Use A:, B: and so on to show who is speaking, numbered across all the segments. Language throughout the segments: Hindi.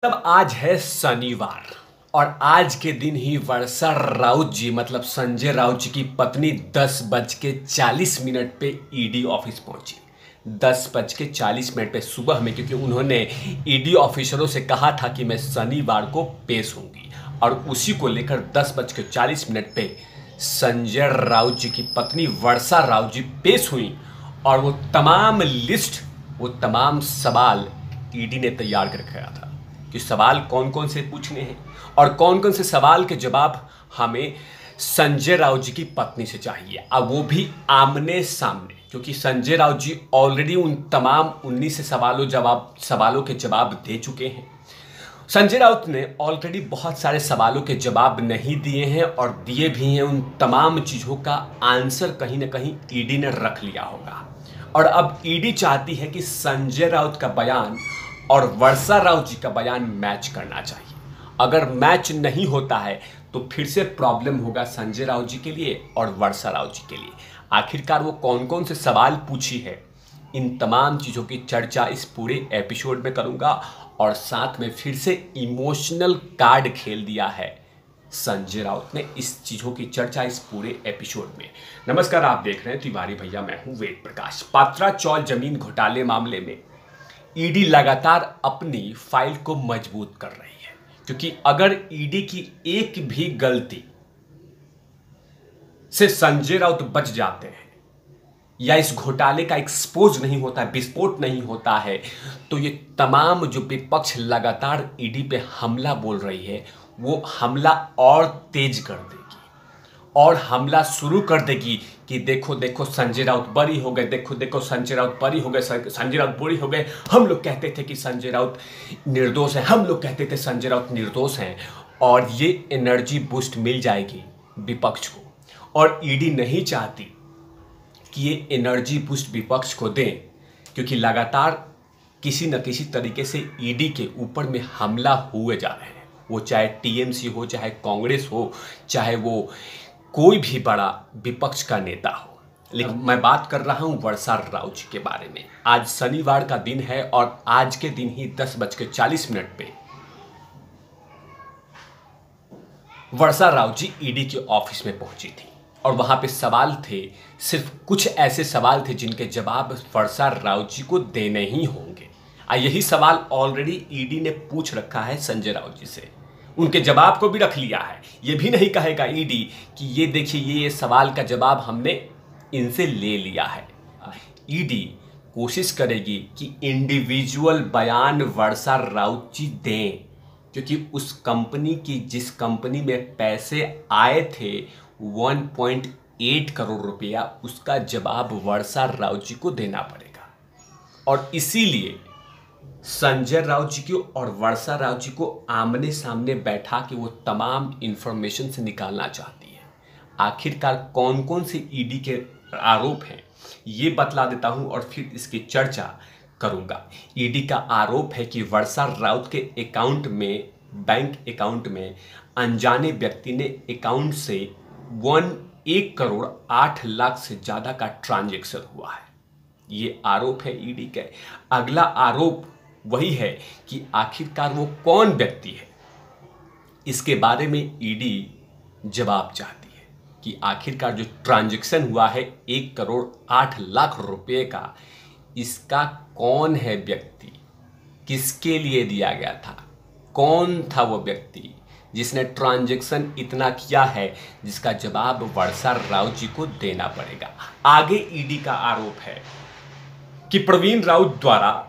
A: तब आज है शनिवार और आज के दिन ही वर्षा राउत जी मतलब संजय राउत जी की पत्नी 10:40 पे ईडी ऑफिस पहुंची। 10:40 पे सुबह में, क्योंकि उन्होंने ईडी ऑफिसरों से कहा था कि मैं शनिवार को पेश होंगी और उसी को लेकर 10:40 पे संजय राउत जी की पत्नी वर्षा राउत जी पेश हुई और वो तमाम सवाल ईडी ने तैयार कर रखा था कि सवाल कौन कौन से पूछने हैं और कौन कौन से सवाल के जवाब हमें संजय राउत जी की पत्नी से चाहिए, अब वो भी आमने सामने, क्योंकि संजय राउत जी ऑलरेडी उन तमाम 19 सवालों के जवाब दे चुके हैं। संजय राउत ने ऑलरेडी बहुत सारे सवालों के जवाब नहीं दिए हैं और दिए भी हैं, उन तमाम चीज़ों का आंसर कहीं ना कहीं ईडी ने रख लिया होगा और अब ईडी चाहती है कि संजय राउत का बयान और वर्षा राउत जी का बयान मैच करना चाहिए। अगर मैच नहीं होता है तो फिर से प्रॉब्लम होगा संजय राउत जी के लिए और वर्षा राउत जी के लिए। आखिरकार वो कौन कौन से सवाल पूछी है, इन तमाम चीज़ों की चर्चा इस पूरे एपिसोड में करूंगा और साथ में फिर से इमोशनल कार्ड खेल दिया है संजय राउत ने। इस चीज़ों की चर्चा इस पूरे एपिसोड में। नमस्कार, आप देख रहे हैं तिवारी भैया, मैं हूं वेद प्रकाश। पात्रा चौल जमीन घोटाले मामले में ईडी लगातार अपनी फाइल को मजबूत कर रही है, क्योंकि अगर ईडी की एक भी गलती से संजय राउत बच जाते हैं या इस घोटाले का एक्सपोज नहीं होता है, विस्फोट नहीं होता है, तो ये तमाम जो विपक्ष लगातार ईडी पे हमला बोल रही है वो हमला और तेज कर देगी और हमला शुरू कर देगी कि देखो देखो संजय राउत बरी हो गए, देखो देखो संजय राउत बरी हो गए, संजय राउत बुरी हो गए। हम लोग कहते थे कि संजय राउत निर्दोष है, हम लोग कहते थे संजय राउत निर्दोष हैं, और ये एनर्जी बूस्ट मिल जाएगी विपक्ष को। और ईडी नहीं चाहती कि ये एनर्जी बूस्ट विपक्ष को दें, क्योंकि लगातार किसी न किसी तरीके से ईडी के ऊपर में हमला हुए जा रहे हैं, वो चाहे टीएमसी हो, चाहे कांग्रेस हो, चाहे वो कोई भी बड़ा विपक्ष का नेता हो। लेकिन मैं बात कर रहा हूं वर्षा राउत जी के बारे में। आज शनिवार का दिन है और आज के दिन ही 10:40 पे वर्षा राउत जी ईडी के ऑफिस में पहुंची थी और वहां पे सवाल थे, सिर्फ कुछ ऐसे सवाल थे जिनके जवाब वर्षा राउत जी को देने ही होंगे। यही सवाल ऑलरेडी ईडी ने पूछ रखा है संजय राउत जी से, उनके जवाब को भी रख लिया है। ये भी नहीं कहेगा ईडी कि ये देखिए ये सवाल का जवाब हमने इनसे ले लिया है। ईडी कोशिश करेगी कि इंडिविजुअल बयान वर्षा राउत जी दें, क्योंकि उस कंपनी की जिस कंपनी में पैसे आए थे 1.8 करोड़ रुपया, उसका जवाब वर्षा राउत जी को देना पड़ेगा और इसीलिए संजय राउत जी को और वर्षा राउत जी को आमने सामने बैठा के वो तमाम इंफॉर्मेशन से निकालना चाहती है। आखिरकार कौन कौन से ईडी के आरोप हैं ये बतला देता हूं और फिर इसकी चर्चा करूंगा। ईडी का आरोप है कि वर्षा राउत के अकाउंट में, बैंक अकाउंट में अनजाने व्यक्ति ने अकाउंट से 1 करोड़ 8 लाख से ज़्यादा का ट्रांजैक्शन हुआ है। ये आरोप है ईडी का। अगला आरोप वही है कि आखिरकार वो कौन व्यक्ति है, इसके बारे में ईडी जवाब चाहती है कि आखिरकार जो ट्रांजैक्शन हुआ है 1 करोड़ 8 लाख रुपए का, इसका कौन है व्यक्ति, किसके लिए दिया गया था, कौन था वो व्यक्ति जिसने ट्रांजैक्शन इतना किया है, जिसका जवाब वर्षा राउत जी को देना पड़ेगा। आगे ईडी का आरोप है कि प्रवीण राउत द्वारा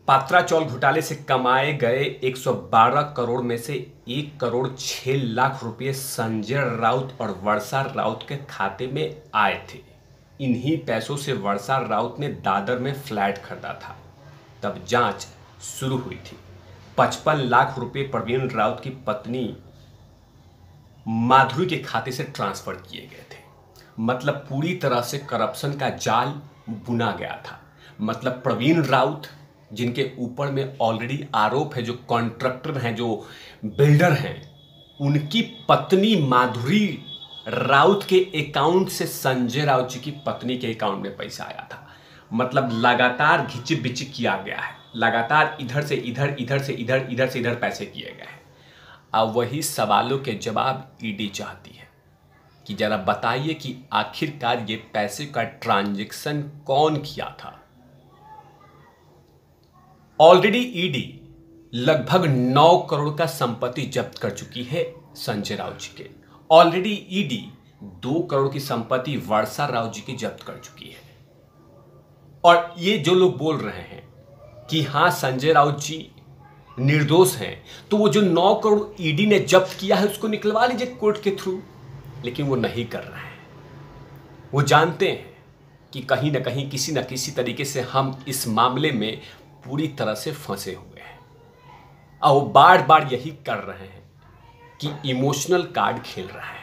A: पात्रा चौल घोटाले से कमाए गए 112 करोड़ में से 1 करोड़ 6 लाख रुपए संजय राउत और वर्षा राउत के खाते में आए थे। इन्हीं पैसों से वर्षा राउत ने दादर में फ्लैट खरीदा था, तब जांच शुरू हुई थी। 55 लाख रुपए प्रवीण राउत की पत्नी माधुरी के खाते से ट्रांसफर किए गए थे। मतलब पूरी तरह से करप्शन का जाल बुना गया था। मतलब प्रवीण राउत, जिनके ऊपर में ऑलरेडी आरोप है, जो कॉन्ट्रैक्टर हैं, जो बिल्डर हैं, उनकी पत्नी माधुरी राउत के अकाउंट से संजय राउत जी की पत्नी के अकाउंट में पैसा आया था। मतलब लगातार घिची बिची किया गया है, लगातार इधर से इधर, इधर से इधर, इधर से इधर पैसे किए गए हैं। अब वही सवालों के जवाब ईडी चाहती है कि जरा बताइए कि आखिरकार ये पैसे का ट्रांजैक्शन कौन किया था। ऑलरेडी ईडी लगभग 9 करोड़ का संपत्ति जब्त कर चुकी है संजय राउत जी के। ऑलरेडी ईडी 2 करोड़ की संपत्ति वर्षा राउत जी की जब्त कर चुकी है। और ये जो लोग बोल रहे हैं कि हाँ संजय राउत जी निर्दोष हैं, तो वो जो 9 करोड़ ईडी ने जब्त किया है उसको निकलवा लीजिए कोर्ट के थ्रू, लेकिन वो नहीं कर रहे हैं। वो जानते हैं कि कहीं ना कहीं किसी न किसी तरीके से हम इस मामले में पूरी तरह से फंसे हुए हैं, और वो बार बार यही कर रहे हैं कि इमोशनल कार्ड खेल रहे हैं।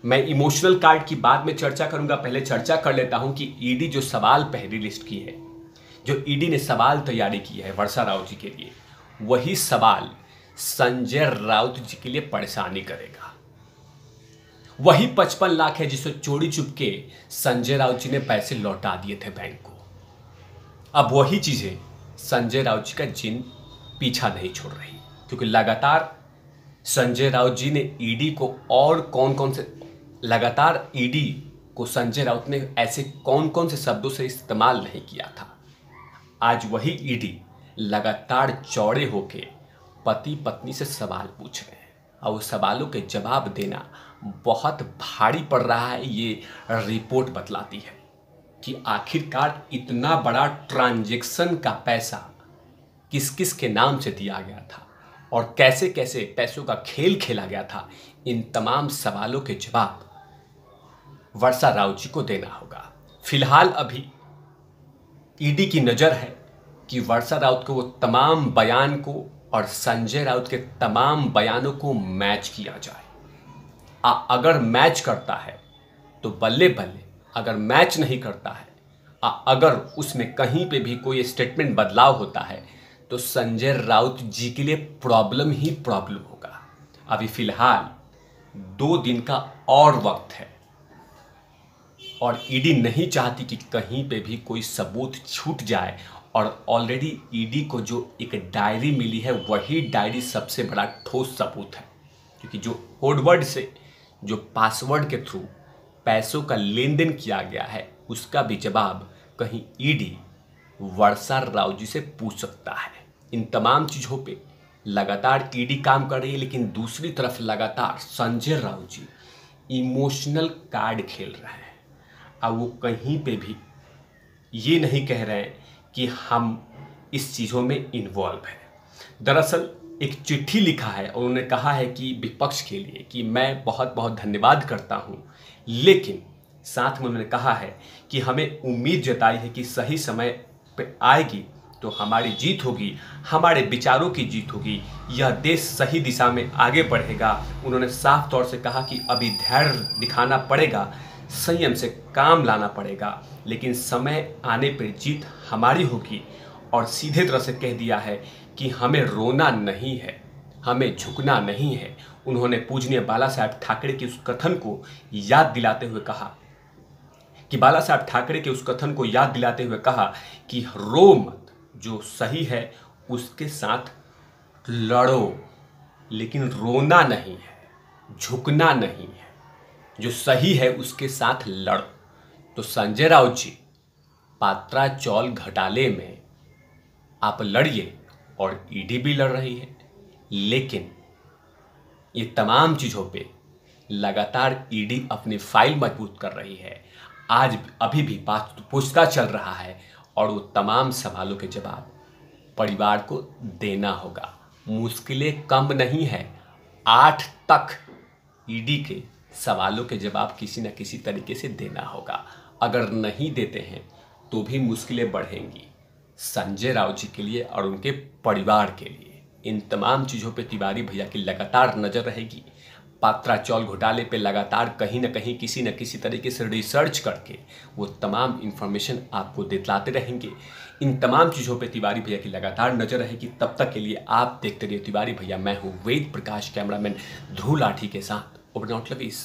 A: मैं इमोशनल कार्ड की बाद में चर्चा करूंगा, पहले चर्चा कर लेता हूं कि ईडी जो सवाल पहली लिस्ट की है, जो ईडी ने सवाल तैयारी की है वर्षा राउत जी के लिए, वही सवाल संजय राउत जी के लिए परेशानी करेगा। वही 55 लाख है जिससे चोरी चुपके संजय राउत जी ने पैसे लौटा दिए थे बैंक को। अब वही चीजें संजय राउत जी का जिन पीछा नहीं छोड़ रही, क्योंकि लगातार संजय राउत जी ने ईडी को और कौन कौन से, लगातार ईडी को संजय राउत ने ऐसे कौन कौन से शब्दों से इस्तेमाल नहीं किया था। आज वही ईडी लगातार चौड़े होके पति पत्नी से सवाल पूछ रहे हैं, और उस सवालों के जवाब देना बहुत भारी पड़ रहा है। ये रिपोर्ट बतलाती है कि आखिरकार इतना बड़ा ट्रांजैक्शन का पैसा किस किस के नाम से दिया गया था और कैसे कैसे पैसों का खेल खेला गया था। इन तमाम सवालों के जवाब वर्षा राउत जी को देना होगा। फिलहाल अभी ईडी की नज़र है कि वर्षा राउत को वो तमाम बयान को और संजय राउत के तमाम बयानों को मैच किया जाए। अगर मैच करता है तो बल्ले बल्ले, अगर मैच नहीं करता है, अगर उसमें कहीं पे भी कोई स्टेटमेंट बदलाव होता है, तो संजय राउत जी के लिए प्रॉब्लम ही प्रॉब्लम होगा। अभी फिलहाल 2 दिन का और वक्त है, और ईडी नहीं चाहती कि कहीं पे भी कोई सबूत छूट जाए। और ऑलरेडी ईडी को जो एक डायरी मिली है, वही डायरी सबसे बड़ा ठोस सबूत है, क्योंकि जो कोडवर्ड से, जो पासवर्ड के थ्रू पैसों का लेन देन किया गया है, उसका भी जवाब कहीं ईडी वर्षा राउत जी से पूछ सकता है। इन तमाम चीज़ों पे लगातार ईडी काम कर रही है, लेकिन दूसरी तरफ लगातार संजय राउत जी इमोशनल कार्ड खेल रहे हैं। अब वो कहीं पे भी ये नहीं कह रहे हैं कि हम इस चीज़ों में इन्वॉल्व हैं। दरअसल एक चिट्ठी लिखा है और उन्होंने कहा है कि विपक्ष के लिए कि मैं बहुत बहुत धन्यवाद करता हूं, लेकिन साथ में उन्होंने कहा है कि हमें उम्मीद जताई है कि सही समय पे आएगी तो हमारी जीत होगी, हमारे विचारों की जीत होगी, यह देश सही दिशा में आगे बढ़ेगा। उन्होंने साफ तौर से कहा कि अभी धैर्य दिखाना पड़ेगा, संयम से काम लाना पड़ेगा, लेकिन समय आने पर जीत हमारी होगी। और सीधे तरह से कह दिया है कि हमें रोना नहीं है, हमें झुकना नहीं है। उन्होंने पूजनीय बाला साहब ठाकरे के उस कथन को याद दिलाते हुए कहा कि बाला साहब ठाकरे के उस कथन को याद दिलाते हुए कहा कि रो मत, जो सही है उसके साथ लड़ो, लेकिन रोना नहीं है, झुकना नहीं है, जो सही है उसके साथ लड़ो। तो संजय राउत जी, पात्रा चौल घोटाले में आप लड़िए, और ईडी भी लड़ रही है, लेकिन ये तमाम चीज़ों पे लगातार ईडी अपनी फाइल मजबूत कर रही है। आज अभी भी पूछताछ चल रहा है, और वो तमाम सवालों के जवाब परिवार को देना होगा। मुश्किलें कम नहीं है, 8 तक ईडी के सवालों के जवाब किसी न किसी तरीके से देना होगा। अगर नहीं देते हैं तो भी मुश्किलें बढ़ेंगी संजय राउत जी के लिए और उनके परिवार के लिए। इन तमाम चीज़ों पे तिवारी भैया की लगातार नज़र रहेगी। पात्रा चौल घोटाले पे लगातार कहीं ना कहीं किसी न किसी तरीके से रिसर्च करके वो तमाम इन्फॉर्मेशन आपको दिखलाते रहेंगे। इन तमाम चीज़ों पे तिवारी भैया की लगातार नज़र रहेगी। तब तक के लिए आप देखते रहिए तिवारी भैया। मैं हूँ वेद प्रकाश, कैमरामैन ध्रुव लाठी के साथ। Over not lovies.